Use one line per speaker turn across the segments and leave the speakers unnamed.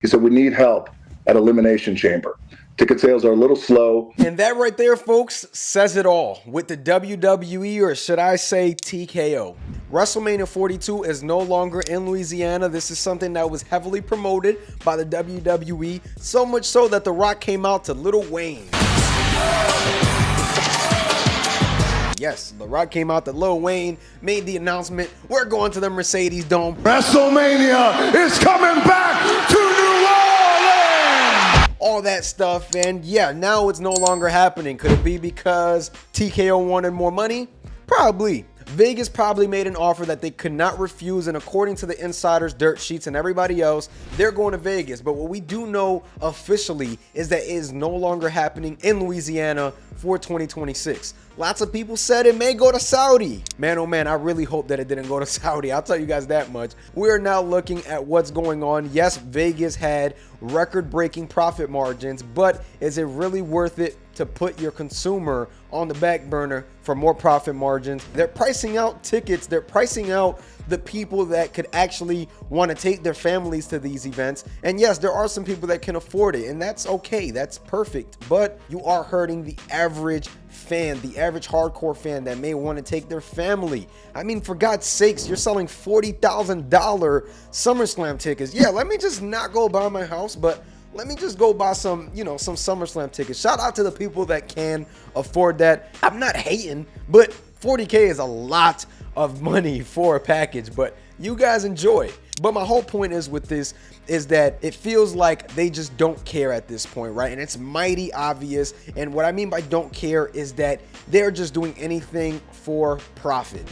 He said, we need help at Elimination Chamber. Ticket sales are a little slow.
And that right there, folks, says it all with the WWE, or should I say TKO. WrestleMania 42 is no longer in Louisiana. This is something that was heavily promoted by the WWE, so much so that The Rock came out to Lil Wayne. Yes, The Rock came out to Lil Wayne, made the announcement, we're going to the Mercedes Dome.
WrestleMania is coming back to New Orleans!
All that stuff, and yeah, now it's no longer happening. Could it be because TKO wanted more money? Probably. Vegas probably made an offer that they could not refuse, and according to the insiders, dirt sheets, and everybody else, they're going to Vegas. But what we do know officially is that it is no longer happening in Louisiana for 2026. Lots of people said it may go to Saudi. Man, oh man, I really hope that it didn't go to Saudi. I'll tell you guys that much. We are now looking at what's going on. Yes, Vegas had record-breaking profit margins, but is it really worth it to put your consumer on the back burner for more profit margins? They're pricing out tickets. They're pricing out the people that could actually want to take their families to these events. And yes, there are some people that can afford it, and that's okay. That's perfect. But you are hurting the average fan, the average hardcore fan that may want to take their family. I mean, for God's sakes, you're selling $40,000 SummerSlam tickets. Yeah, let me just not go buy my house, but let me just go buy some, some SummerSlam tickets. Shout out to the people that can afford that. I'm not hating, but $40K is a lot of money for a package, but you guys enjoy. But my whole point is with this is that it feels like they just don't care at this point, right? And it's mighty obvious. And what I mean by don't care is that they're just doing anything for profit.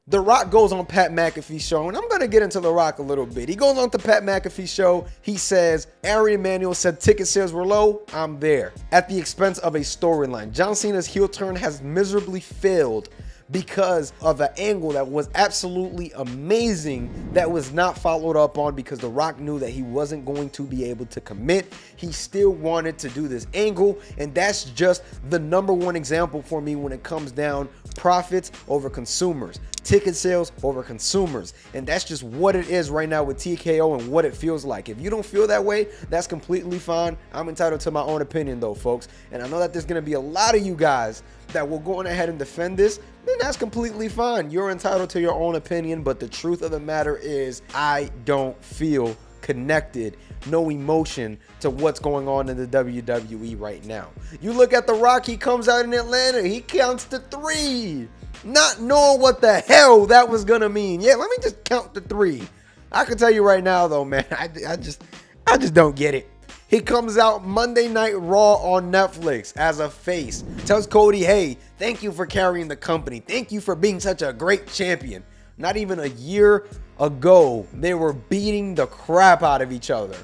The Rock goes on Pat McAfee's show, and I'm going to get into The Rock a little bit. He goes on to Pat McAfee's show. He says, Ari Emanuel said ticket sales were low. I'm there. At the expense of a storyline. John Cena's heel turn has miserably failed because of an angle that was absolutely amazing that was not followed up on because The Rock knew that he wasn't going to be able to commit. He still wanted to do this angle, and that's just the number one example for me when it comes down profits over consumers, ticket sales over consumers. And that's just what it is right now with TKO and what it feels like. If you don't feel that way, that's completely fine. I'm entitled to my own opinion though, folks. And I know that there's going to be a lot of you guys that will go on ahead and defend this, then that's completely fine. You're entitled to your own opinion, but the truth of the matter is I don't feel connected, no emotion to what's going on in the WWE right now. You look at The Rock, he comes out in Atlanta, he counts to 3, not knowing what the hell that was gonna mean. Yeah, let me just count to 3. I can tell you right now though, man, I just don't get it. He comes out Monday Night Raw on Netflix as a face. Tells Cody, hey, thank you for carrying the company. Thank you for being such a great champion. Not even a year ago, they were beating the crap out of each other.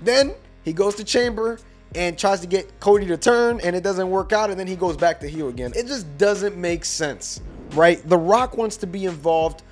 Then he goes to Chamber and tries to get Cody to turn, and it doesn't work out, and then he goes back to heel again. It just doesn't make sense, right? The Rock wants to be involved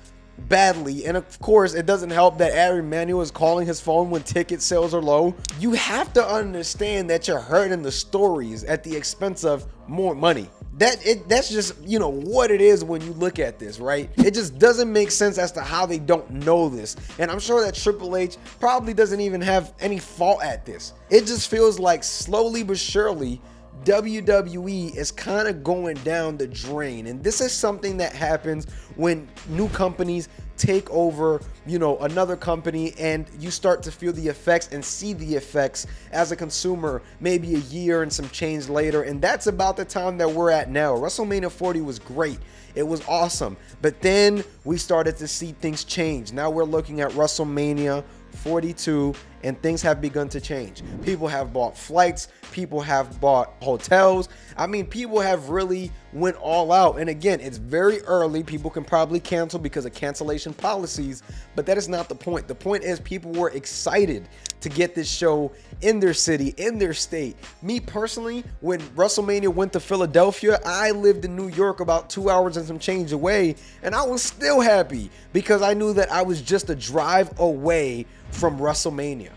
badly, and of course it doesn't help that Ari Emanuel is calling his phone when ticket sales are low. You have to understand that you're hurting the stories at the expense of more money. That's just what it is when you look at this, right? It just doesn't make sense as to how they don't know this, and I'm sure that Triple H probably doesn't even have any fault at this. It just feels like slowly but surely WWE is kind of going down the drain, and this is something that happens when new companies take over another company, and you start to feel the effects and see the effects as a consumer maybe a year and some change later. And that's about the time that we're at now. WrestleMania 40 was great, it was awesome, but then we started to see things change. Now we're looking at WrestleMania 42 and things have begun to change. People have bought flights, people have bought hotels. I mean, people have really went all out. And again, it's very early. People can probably cancel because of cancellation policies, but that is not the point. The point is people were excited to get this show in their city, in their state. Me personally, when WrestleMania went to Philadelphia, I lived in New York about 2 hours and some change away, and I was still happy because I knew that I was just a drive away from WrestleMania.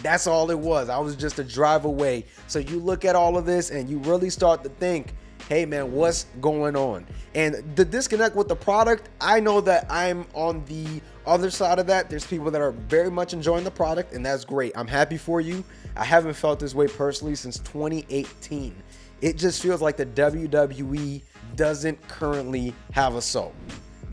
That's all it was. I was just a drive away. So you look at all of this and you really start to think, hey man, what's going on? And the disconnect with the product, I know that I'm on the other side of that. There's people that are very much enjoying the product, and that's great. I'm happy for you. I haven't felt this way personally since 2018. It just feels like the WWE doesn't currently have a soul.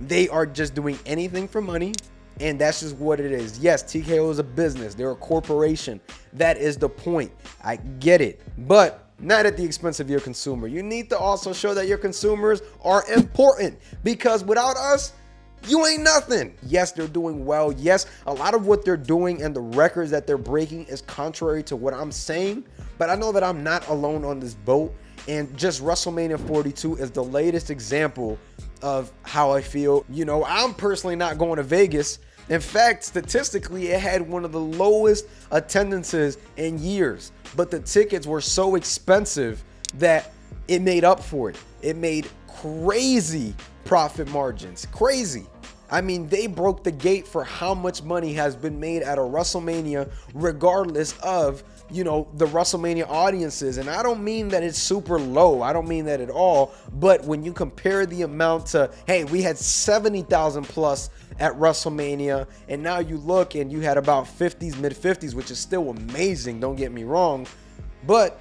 They are just doing anything for money, and that's just what it is. Yes, TKO is a business. They're a corporation. That is the point. I get it. But not at the expense of your consumer. You need to also show that your consumers are important, because without us, you ain't nothing. Yes, they're doing well. Yes, a lot of what they're doing and the records that they're breaking is contrary to what I'm saying, but I know that I'm not alone on this boat. And just WrestleMania 42 is the latest example of how I feel. You know, I'm personally not going to Vegas. In fact, statistically, it had one of the lowest attendances in years, but the tickets were so expensive that it made up for it. It made crazy profit margins. Crazy. I mean, they broke the gate for how much money has been made at a WrestleMania, regardless of, you know, the WrestleMania audiences. And I don't mean that it's super low. I don't mean that at all. But when you compare the amount to, hey, we had 70,000 plus at WrestleMania, and now you look and you had about 50s, mid 50s, which is still amazing. Don't get me wrong. But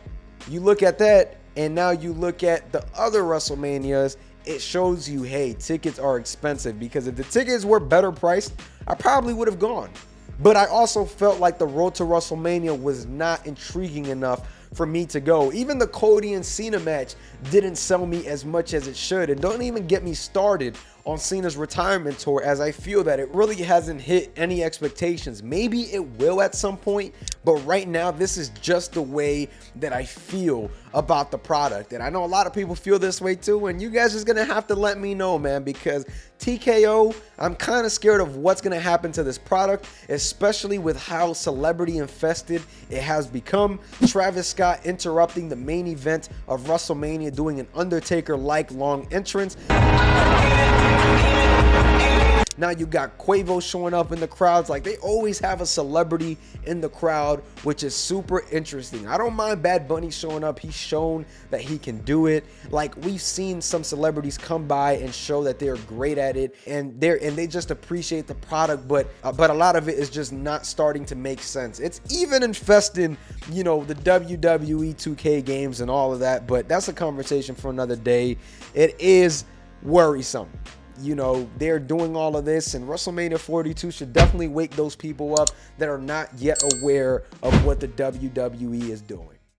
you look at that, and now you look at the other WrestleManias, it shows you, hey, tickets are expensive. Because if the tickets were better priced, I probably would have gone. But I also felt like the road to WrestleMania was not intriguing enough for me to go. Even the Cody and Cena match didn't sell me as much as it should. And don't even get me started on Cena's retirement tour, as I feel that it really hasn't hit any expectations. Maybe it will at some point, but right now this is just the way that I feel about the product. And I know a lot of people feel this way too, and you guys just gonna have to let me know, man, because TKO, I'm kind of scared of what's gonna happen to this product, especially with how celebrity infested it has become. Travis Scott interrupting the main event of WrestleMania, doing an Undertaker-like long entrance. Now you got Quavo showing up in the crowds. Like, they always have a celebrity in the crowd, which is super interesting. I don't mind Bad Bunny showing up. He's shown that he can do it. Like, we've seen some celebrities come by and show that they're great at it, and they just appreciate the product, but a lot of it is just not starting to make sense. It's even infesting, you know, the WWE 2K games and all of that, but that's a conversation for another day. It is worrisome. You know, they're doing all of this, and WrestleMania 42 should definitely wake those people up that are not yet aware of what the WWE is doing.